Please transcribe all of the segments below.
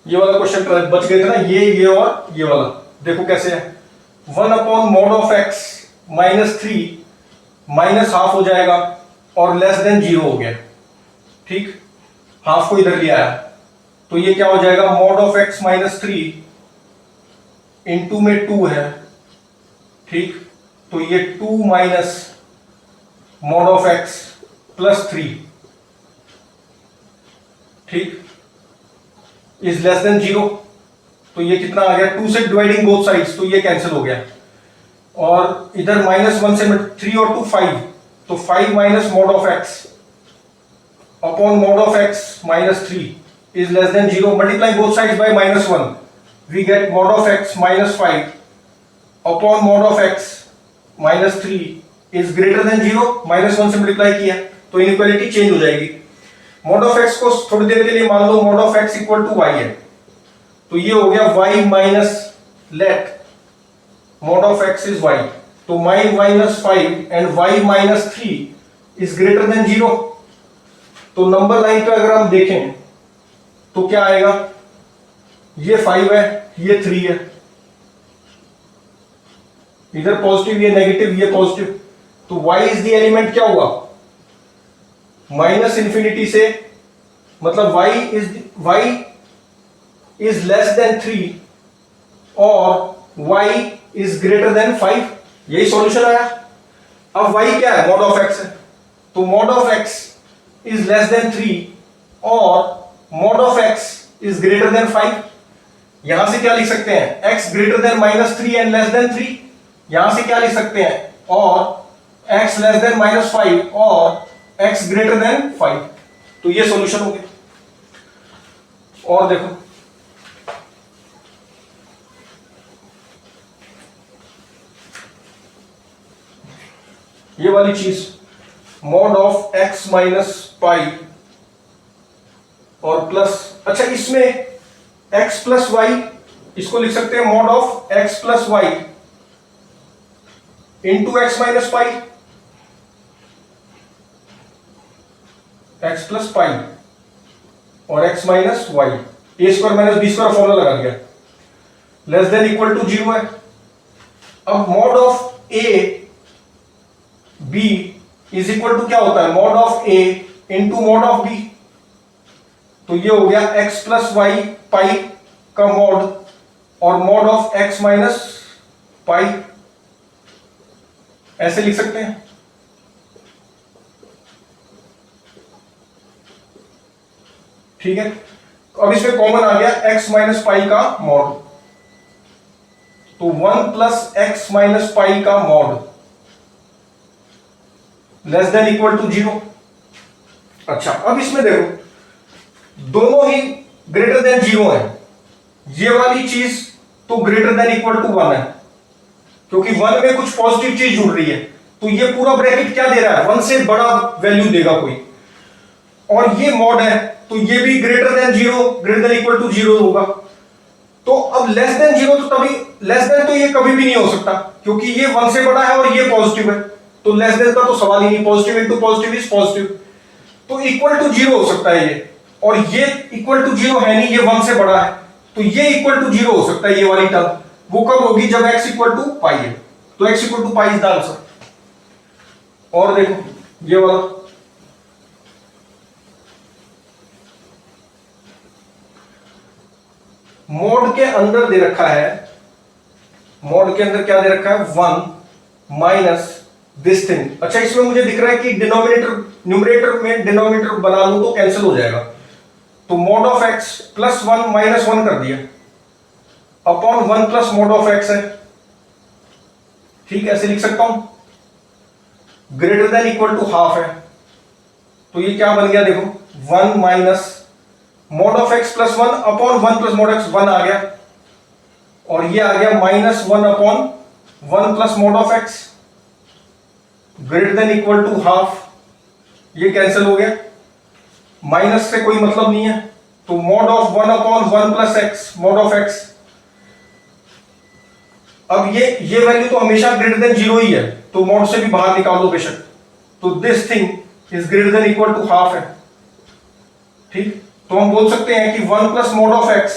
ये वाला क्वेश्चन बच गए थे ना, ये और ये वाला। देखो कैसे है, 1/mod(x -3) -½ हो जाएगा और लेस देन 0 हो गया। ठीक, हाफ को इधर लिया है तो ये क्या हो जाएगा, mod(x -3) इंटू में 2 है। ठीक, तो ये 2 माइनस mod(x +3), ठीक, इज लेस देन 0। तो ये कितना आ गया, 2 से डिवाइडिंग बोथ साइड्स, तो ये कैंसिल हो गया। और इधर -1 से 3 और 2 5, तो 5 minus mod(x upon mod(x -3) is less than 0। Multiply both sides by -1, we get mod(x -5 upon mod(x -3) is greater than 0। -1 से मल्टीप्लाई किया तो इनइक्वालिटी चेंज हो जाएगी। mod(x) को थोड़ी देर के लिए मान लो mod(x = y है, तो ये हो गया y minus let mod(x is y, तो y -5 and y -3 is greater than 0। तो नंबर लाइन पे अगर हम देखें तो क्या आएगा, ये 5 है, ये 3 है, इधर पॉजिटिव ये नेगेटिव ये पॉजिटिव, तो y इज द एलिमेंट क्या हुआ, -∞ से, मतलब y इज लेस देन 3 और y इज ग्रेटर देन 5। यही सॉल्यूशन आया। अब y क्या है, mod(x) है, तो mod(x इज लेस देन 3 और mod(x इज ग्रेटर देन 5। यहां से क्या लिख सकते हैं, x greater than -3 and less than 3। यहां से क्या लिख सकते हैं, और x लेस देन -5 और x ग्रेटर देन 5। तो ये सॉल्यूशन हो गया। और देखो ये वाली चीज, mod(x -π) और प्लस, अच्छा इसमें x + y, इसको लिख सकते हैं mod(x + y into x - π, x + π और x - y, a² - b² formula लगा दिया, लेस देन इक्वल टू 0 है। अब mod(a b is equal to क्या होता है, mod(a इंटू mod(b), तो ये हो गया x + y π का मॉड और mod(x - π), ऐसे लिख सकते हैं। ठीक है, अब इसमें कॉमन आ गया x - π का मॉड, तो 1 + x - π का mod less than equal to 0। अच्छा, अब इसमें देखो दोनों ही ग्रेटर देन 0 है, ये वाली चीज तो ग्रेटर देन इक्वल टू 1 है, क्योंकि 1 में कुछ पॉजिटिव चीज जुड़ रही है, तो ये पूरा ब्रैकेट क्या दे रहा है, 1 से बड़ा वैल्यू देगा कोई, और ये मॉड है तो ये भी greater than 0, greater than equal to 0 होगा। तो अब लेस देन 0, तो तभी लेस देन, तो ये कभी भी नहीं हो सकता क्योंकि ये 1 से बड़ा है और ये पॉजिटिव है, तो लेस देन का तो सवाल ही नहीं, positive into positive is positive, तो इक्वल टू 0 हो सकता है ये, और ये इक्वल टू 0 है नहीं, ये 1 से बड़ा है, तो ये इक्वल टू 0 हो सकता है ये वाली टर्म। वो कब होगी, जब x = π है, तो x = π इज द आंसर। और देखो ये वाला, मॉड के अंदर दे रखा है, मॉड के अंदर क्या दे रखा है, 1 माइनस दिस थिंग। अच्छा, इसमें मुझे दिख रहा है कि न्यूमरेटर में डिनोमिनेटर बना लूं तो कैंसिल हो जाएगा, तो mod(x + 1 - 1 कर दिया अपॉन 1 + mod(x) है। ठीक, ऐसे लिख सकता हूं, greater than equal to half है, तो ये क्या बन गया, देखो 1 माइनस mod(x + 1 अपॉन 1 + mod(x), 1 आ गया, और ये आ गया -1 upon 1 + mod(x) greater than equal to half, ये कैंसिल हो गया, माइनस से कोई मतलब नहीं है, तो mod(1 अपॉन 1 + x mod(x), अब ये वैल्यू तो हमेशा ग्रेटर देन 0 ही है, तो मॉड से भी बाहर निकाल दो बेशक, तो this thing is greater than equal to half है। ठीक, तो हम बोल सकते हैं कि 1 + mod(x)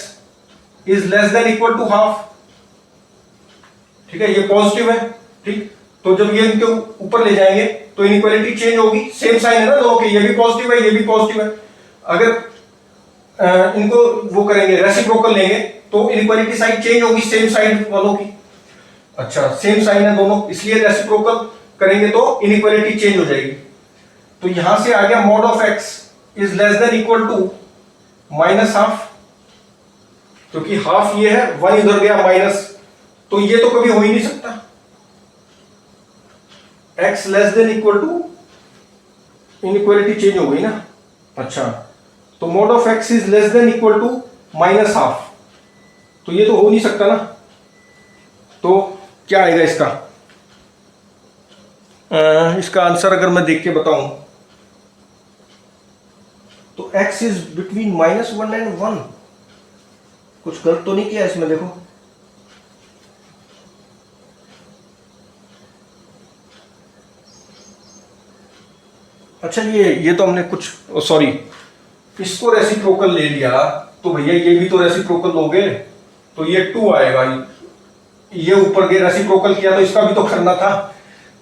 is less than equal to half, ठीक है, ये पॉजिटिव है, ठीक। तो जब ये इनके ऊपर ले जाएंगे तो इनइक्वालिटी चेंज होगी, सेम साइन है ना दोनों के, ये भी पॉजिटिव है ये भी पॉजिटिव है। अगर इनको वो करेंगे रेसिप्रोकल लेंगे तो इनइक्वालिटी साइन चेंज होगी सेम साइड वालों की। अच्छा, सेम साइन है दोनों, इसलिए रेसिप्रोकल करेंगे तो इनइक्वालिटी चेंज हो जाएगी। तो यहां से आ गया mod of X is less than equal to minus half, क्योंकि हाफ ये है, वन इधर गया माइनस, तो ये तो कभी हो ही नहीं सकता। x less than equal to, inequality change हो गई ना। अच्छा, तो mod of x is less than equal to minus half, तो ये तो हो नहीं सकता ना। तो क्या आएगा इसका? इसका आंसर अगर मैं देख के बताऊं तो x इज बिटवीन -1 एंड 1। कुछ गलत तो नहीं किया इसमें, देखो। अच्छा, ये तो हमने कुछ, सॉरी, इसको रेसिप्रोकल ले लिया तो भैया ये भी तो रेसिप्रोकल लोगे, तो ये 2 आएगा। ये ऊपर के रेसिप्रोकल किया तो इसका भी तो करना था,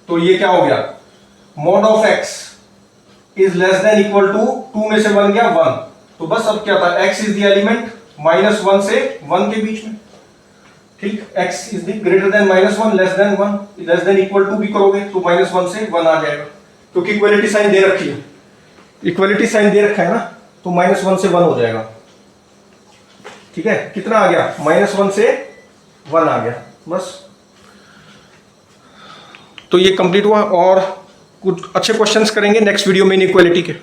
तो ये क्या हो गया? Mod of x is less than equal to 2 में से 1 गया 1, तो बस अब क्या था, x इज द एलिमेंट -1 से 1 के बीच में, ठीक। x is the greater than -1 less than 1, less than equal to भी करोगे तो -1 से 1 आ जाएगा, क्योंकि इक्वलिटी साइन दे रखी है, इक्वलिटी साइन दे रखा है ना, तो -1 से 1 हो जाएगा, ठीक है। कितना आ गया? -1 से 1 आ गया, बस। तो ये कंप्लीट हुआ, और कुछ अच्छे क्वेश्चंस करेंगे नेक्स्ट वीडियो में इनइक्वालिटी के।